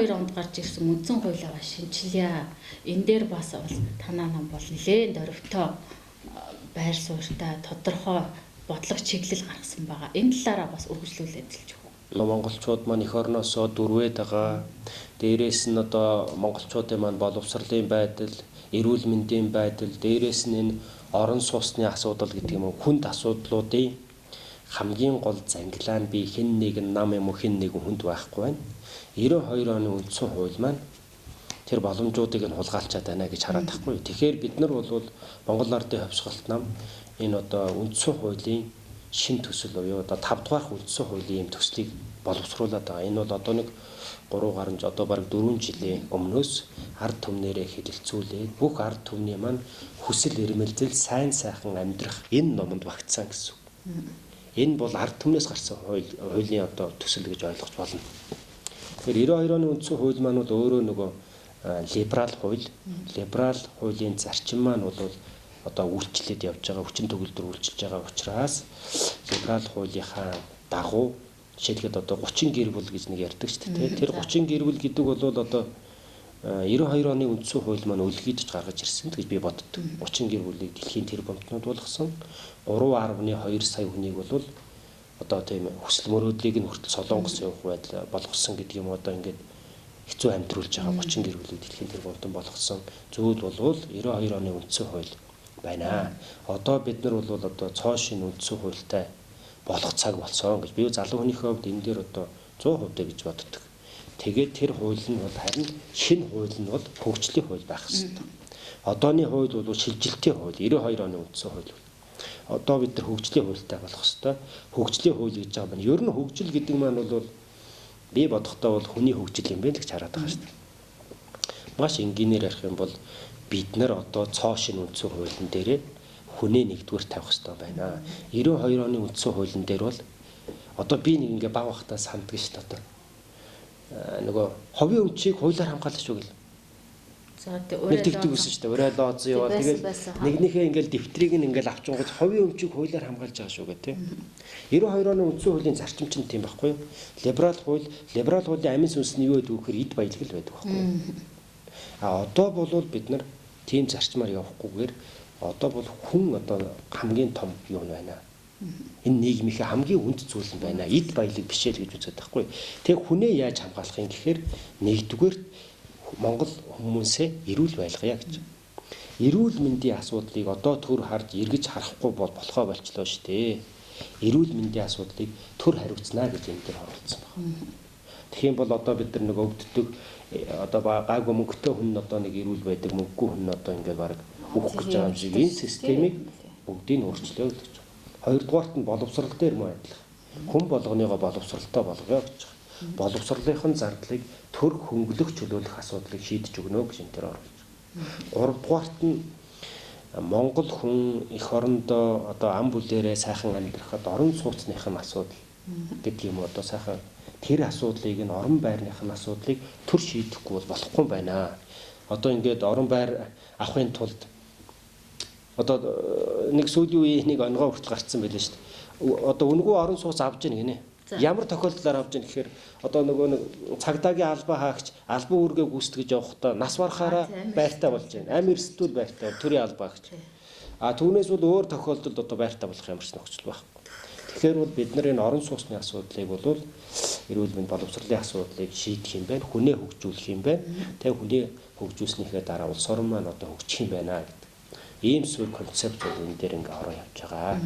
92 онд гарч ирсэн үндсэн хуулигаа шинжилье. Энэ дээр бас бол танаа нам бол нэлээд дөрвтэй байр суурьтай тодорхой бодлого чиглэл гаргасан байгаа. Энэ талаараа бас үргэлжлүүлээд хэлж өгөө. Монголчууд маань эх орноосоо дүрвээд байгаа. Дээрээс нь одоо монголчуудын маань боловсролын байдал, эрүүл мэндийн байдал, дээрээс нь энэ орон сууцны асуудал гэдэг юм уу, хүнд асуудлуудын хамгийн гол зангилаа нь би хэн нэгэн нам юм уу хэн нэгэн хүнд байхгүй байна. 92 оны үндсэн хууль маань тэр боломжуудыг нь хулгайлчаад байна гэж хараад байхгүй. Тэгэхээр бид нар бол Монгол Ардын хувьсгалт нам энэ одоо үндсэн хуулийн шин төсөл буюу одоо 5 дугаар үндсэн хуулийн юм төслийг боловсруулад байгаа. Энэ бол одоо нэг 3 гаруй одоо бараг 4 жилийн өмнөөс ард түмнэрээ хэлэлцүүлээд бүх ард түмний маань хүсэл эрмэлзэл сайн сайхан амьдрах энэ номонд багтсан гэсэн. Энэ бол ард түмнээс гарсан хуулийн одоо төсөл гэж ойлгож болно. Тэгэхээр 92 оны үндсэн хууль маань бол өөрөө нөгөө либерал хууль, либерал хуулийн зарчим маань бол одоо үйлчлээд явж байгаа, хүчин төгөлдөр үйлчилж байгаа учраас либерал хуулийнхаа дагуу жишээлбэл одоо 30 гэр бүл гэж нэг ярьдаг шүү дээ. Тэр 30 гэр бүл гэдэг бол одоо 92 оны үндсэн хууль маань үлгийдэж гаргаж ирсэн гэж би боддог. 30 гэр бүлийг дэлхийн тэрбумтнууд болгосон 3.2 сая хүнийг бол одоо тийм хүсэл мөрөөдлийг нь хүртэл солонгос явах байдал болгосон гэдэг юм одоо ингээд хэцүү амьдруулж байгаа 30 гэр бүлийг дэлхийн тэрбумтан болгосон зүйл бол 92 оны үндсэн хууль байна. Одоо бид нар бол одоо цоошин үндсэн хуультай болох цаг болсон гэж би залуу хүнийхээ хувьд энэ дээр одоо 100% гэж боддог. Тэгээд тэр хууль нь бол харин шинэ хууль нь бол хөгжлийн хууль байх хэрэгтэй. Одооны хууль бол шилжилтийн хууль 92 оны үндсэн хууль. Одоо бид нар хөгжлийн хуультай болох хэрэгтэй. Хөгжлийн хууль гэж байгаа нь ер нь хөгжил гэдэг маань бол би бодохдоо бол хүний хөгжил юм байна гэж хараад байгаа шүү дээ. Маш энгийнээр ярих юм бол бид нар одоо цоо шин үндсэн хуулийн дээрээ хүнээ нэгдүгээр тавих хэрэгтэй байна. 92 оны үндсэн хуулийн дээр бол одоо би нэг ингээ баг бахтаа санддаг шүү дээ. Нөгөө ховын өмчийг хуулиар хамгаалж шүү гэл. За тэгээ тэгдэг гэсэн шүү дээ. Урай лооз яваа. Тэгээд нэгнийхээ ингээл дэвтрийг нь ингээл авчингууд ховын өмчийг хуулиар хамгаалж байгаа шүү гэх тээ. 92 оны үндсэн хуулийн зарчим чинь тийм байхгүй юу? Либерал хуулийн амин сүнсний юу гэдэг вөхөр эд баялаг л байдаг байхгүй юу? Одоо бол бид нар тийм зарчмаар явахгүйгээр одоо бол хүн одоо хамгийн том юу байна. Энэ нийгмийнхээ хамгийн үнд зүйл нь байна. Эд баялаг биш л гэж үздэг байхгүй. Тэг хүнээ яаж хамгаалах юм гэхээр нэгдүгээр Монгол хүмүүсээ эрүүл байлгая гэж. Эрүүл мэндийн асуудлыг одоо төр харж эргэж харахгүй болохоо болчлоо шүү дээ. Эрүүл мэндийн асуудлыг төр хариуцнаа гэж энэ дээр оролцсон байна. Тэгэх юм бол одоо бид нар нэг өвддөг одоо гайгүй мөнгөтэй хүн одоо нэг эрүүл байдаг, мөнгөгүй хүн одоо ингээд баг үхэх гэж байгаа юм шиг энэ системийг бүгдийг нь өөрчлөё гэж. Хоёрдугаарт нь боловсрол дээр мөн адилхан. Хүн болгоныгоо боловсролтой болгоё гэж. Боловсролынхын зардлыг төр хөнгөлөх чөлөөлөх асуудлыг шийдэж өгнө гэж энэ төр оруулж. Гуравдугаарт нь Монгол хүн эх орондоо одоо ам бүлээрээ сайхан амьдрахад орон сууцныхын асуудал гэдэг юм одоо сайхан тэр асуудлыг нь орон байрныхын асуудлыг төр шийдэхгүй болохгүй юм байна. Одоо ингээд орон байр авахын тулд одоо нэг сүүлийн үеийн нэг онгоо хүртэл гарцсан байлээ шүү дээ. Одоо үнгүү орон сууц авж яах гинэ. Ямар тохиолдлоор авж яах гэхээр одоо нөгөө нэг цагдаагийн албаа хаагч албан үүргээ гүйцэтгэж явахдаа нас барахаараа байртаа болж байна. Амь эрсдүүл байртаа төрийн албаа хаагч. Түүнээс бол өөр тохиолдолд одоо байртаа болох ямар ч нөхцөл байхгүй. Тэгэхээр бол бид нар энэ орон сууцны асуудлыг бол эрүүл мэнд боловсролын асуудлыг шийдэх юм байна. Хүнээ хөгжүүлэх юм байна. Тэгээ хүнээ хөгжүүлснийхээ дараа улс орн маань одоо хөгжих юм байна гэдэг. Ийм зүйл концепт бол энэ дээр ингээ ороо явж байгаа.